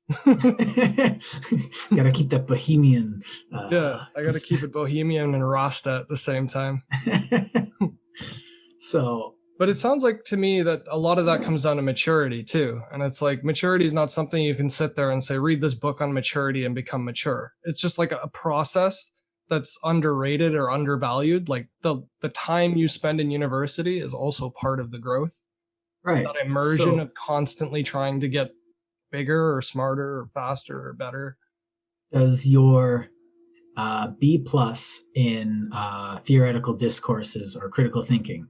Gotta keep that bohemian.
Yeah, I gotta keep it bohemian and Rasta at the same time.
So,
but it sounds like to me that a lot of that comes down to maturity too. And it's like maturity is not something you can sit there and say, read this book on maturity and become mature. It's just like a process that's underrated or undervalued. Like the time you spend in university is also part of the growth.
Right.
That immersion of constantly trying to get bigger or smarter or faster or better.
Does your B+ in theoretical discourses or critical thinking,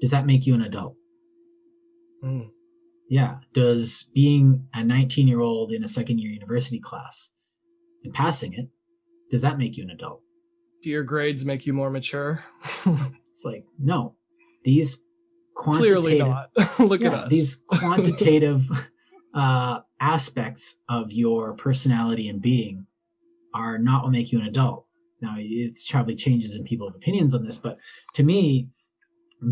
does that make you an adult? Yeah. Does being a 19-year-old in a second-year university class and passing it, does that make you an adult?
Do your grades make you more mature?
It's like, no. These
clearly not. Look at us.
These quantitative aspects of your personality and being are not what make you an adult. Now, it's probably changes in people's opinions on this, but to me,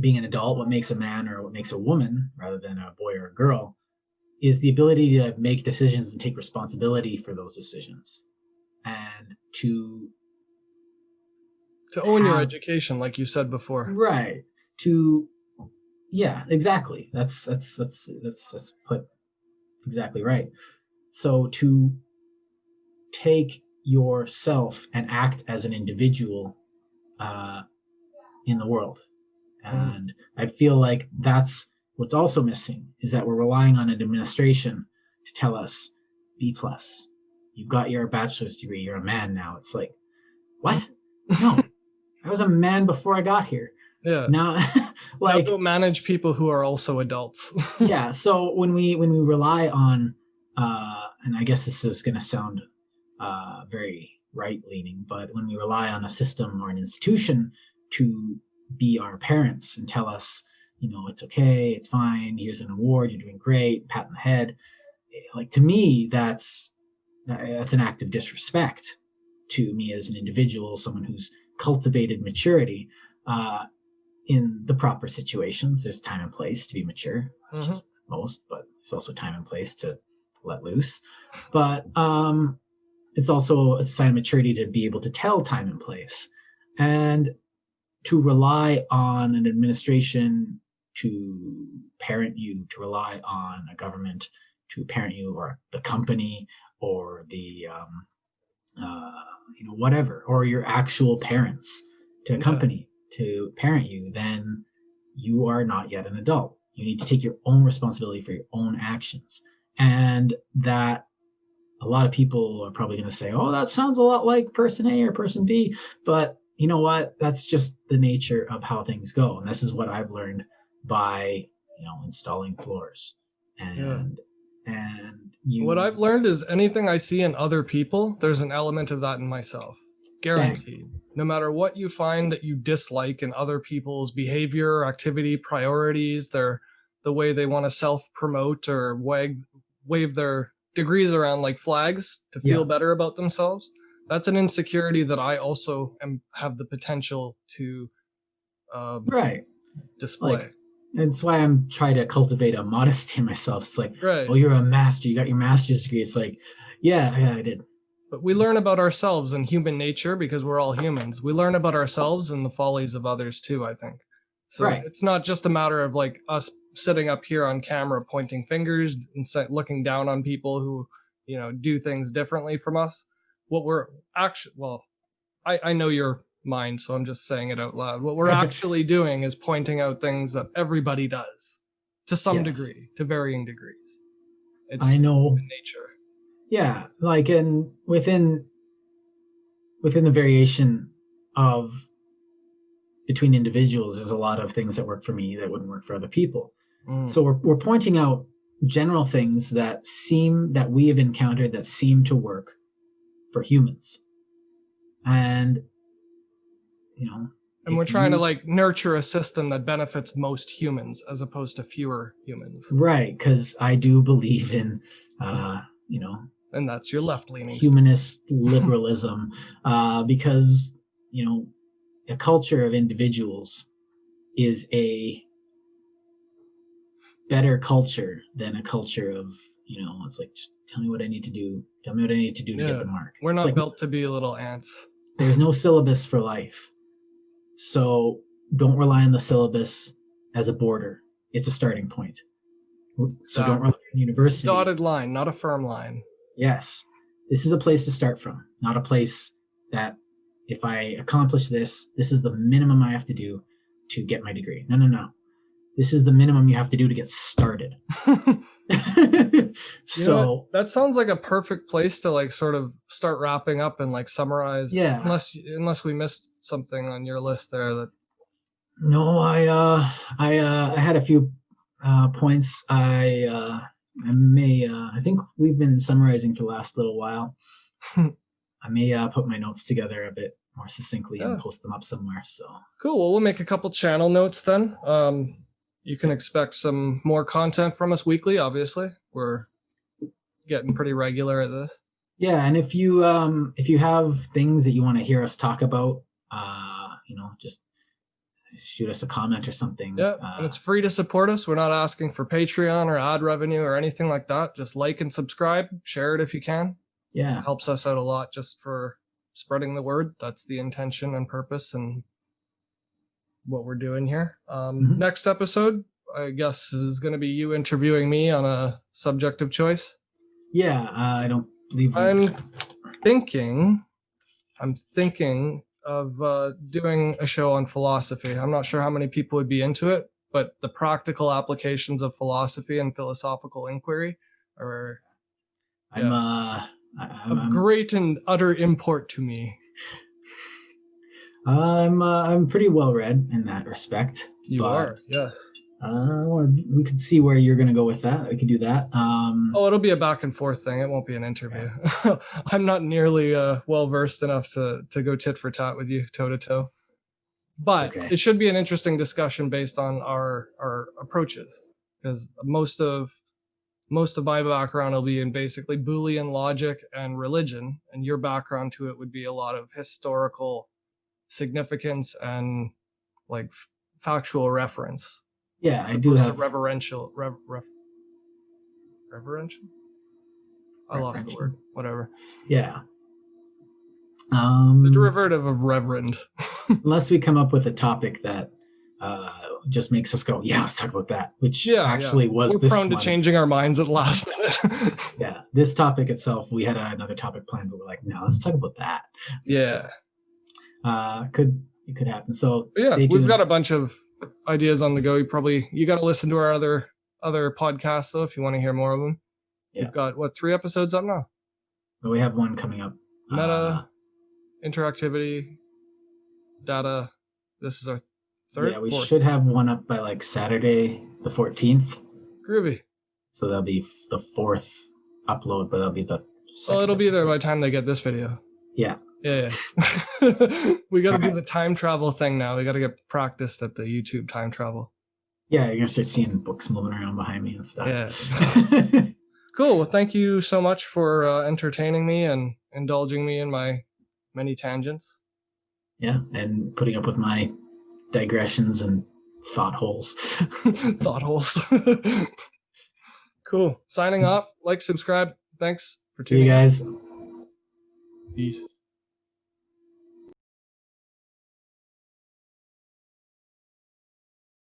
being an adult, what makes a man or what makes a woman, rather than a boy or a girl, is the ability to make decisions and take responsibility for those decisions, and to
own your education, like you said before.
Right. Yeah, exactly. That's put exactly right. So to take yourself and act as an individual in the world. And I feel like that's what's also missing, is that we're relying on an administration to tell us, B+, you've got your bachelor's degree, you're a man now. It's like, what? No, I was a man before I got here.
Yeah.
Now,
like, now go manage people who are also adults.
Yeah. So when we rely on, and I guess this is going to sound very right-leaning, but when we rely on a system or an institution to be our parents and tell us, it's okay, it's fine, here's an award, you're doing great, pat on the head, like, to me, that's an act of disrespect to me as an individual, someone who's cultivated maturity. In the proper situations, there's time and place to be mature, which is most, but there's also time and place to let loose. But it's also a sign of maturity to be able to tell time and place, and to rely on an administration to parent you, to rely on a government to parent you, or the company, or the whatever, or your actual parents to accompany to parent you, then you are not yet an adult. You need to take your own responsibility for your own actions. And that, a lot of people are probably going to say, oh, that sounds a lot like person A or person B. But you know what? That's just the nature of how things go. And this is what I've learned by, installing floors. And
what I've learned is anything I see in other people, there's an element of that in myself. Guaranteed. Dang. No matter what you find that you dislike in other people's behavior, activity, priorities, the way they want to self-promote or wave their degrees around like flags to feel better about themselves, that's an insecurity that I also have the potential to display.
Like, that's why I'm trying to cultivate a modesty in myself. It's like, oh, you're a master, you got your master's degree. It's like, yeah, I did.
But we learn about ourselves and human nature because we're all humans. We learn about ourselves and the follies of others too, I think. So it's not just a matter of like us sitting up here on camera pointing fingers and looking down on people who, do things differently from us. What we're actually, I know your mind, so I'm just saying it out loud. What we're actually doing is pointing out things that everybody does to some degree, to varying degrees. It's human nature.
Yeah, like within the variation of between individuals, there's a lot of things that work for me that wouldn't work for other people. So we're pointing out general things that we have encountered that seem to work for humans. And
And we're trying to like nurture a system that benefits most humans as opposed to fewer humans.
Right, because I do believe in,
and that's your left-leaning
humanist liberalism, because, a culture of individuals is a better culture than a culture of, it's like, just tell me what I need to do. Tell me what I need to do to get the mark.
We're not
like,
built to be little ants.
There's no syllabus for life. So don't rely on the syllabus as a border. It's a starting point. So don't rely on university.
Dotted line, not a firm line.
Yes. This is a place to start from, not a place that if I accomplish this, this is the minimum I have to do to get my degree. No. This is the minimum you have to do to get started. So
that sounds like a perfect place to like sort of start wrapping up and like summarize.
Yeah.
Unless we missed something on your list there that.
No, I had a few points. I think we've been summarizing for the last little while. I may put my notes together a bit more succinctly and post them up somewhere. So
cool. Well, we'll make a couple channel notes then. You can expect some more content from us weekly. Obviously, we're getting pretty regular at this.
Yeah, and if you have things that you want to hear us talk about, just shoot us a comment or something.
Yeah, and it's free to support us. We're not asking for Patreon or ad revenue or anything like that. Just like and subscribe, share it if you can.
Yeah,
it helps us out a lot just for spreading the word. That's the intention and purpose and what we're doing here. Next episode, I guess, is going to be you interviewing me on a subject of choice.
Yeah, I don't believe.
I'm thinking of doing a show on philosophy. I'm not sure how many people would be into it, but the practical applications of philosophy and philosophical inquiry are of great and utter import to me.
I'm pretty well read in that respect.
You are, yes.
We could see where you're going to go with that. We could do that.
It'll be a back and forth thing. It won't be an interview. Yeah. I'm not nearly well versed enough to go tit for tat with you, toe to toe. But It should be an interesting discussion based on our approaches, because most of my background will be in basically Boolean logic and religion, and your background to it would be a lot of historical significance and like factual reference.
Yeah, I do have
reverential. I lost the word. Whatever.
Yeah.
The derivative of reverend.
Unless we come up with a topic that just makes us go, yeah, let's talk about that. Which actually was.
We're prone to changing our minds at the last minute.
Yeah, this topic itself, we had another topic planned, but we're like, no, let's talk about that.
Yeah.
So, it could happen. So
yeah, we've got a bunch of ideas on the go. You got to listen to our other podcasts though if you want to hear more of them. Yeah. We've got 3 episodes up now.
Well, we have one coming up.
Meta, interactivity, data. This is our 3rd.
Yeah, we
4th.
Should have one up by like Saturday the 14th.
Groovy. So
that'll be the 4th upload, but that'll be the.
It'll be there by the time they get this video.
Yeah.
Yeah. We got to do the time travel thing now. We got to get practiced at the YouTube time travel.
Yeah, you're going to start seeing books moving around behind me and stuff.
Yeah. Cool. Well, thank you so much for entertaining me and indulging me in my many tangents.
Yeah, and putting up with my digressions and thought holes.
Thought holes. Cool. Signing off. Like, subscribe. Thanks for tuning in.
See you guys.
Peace.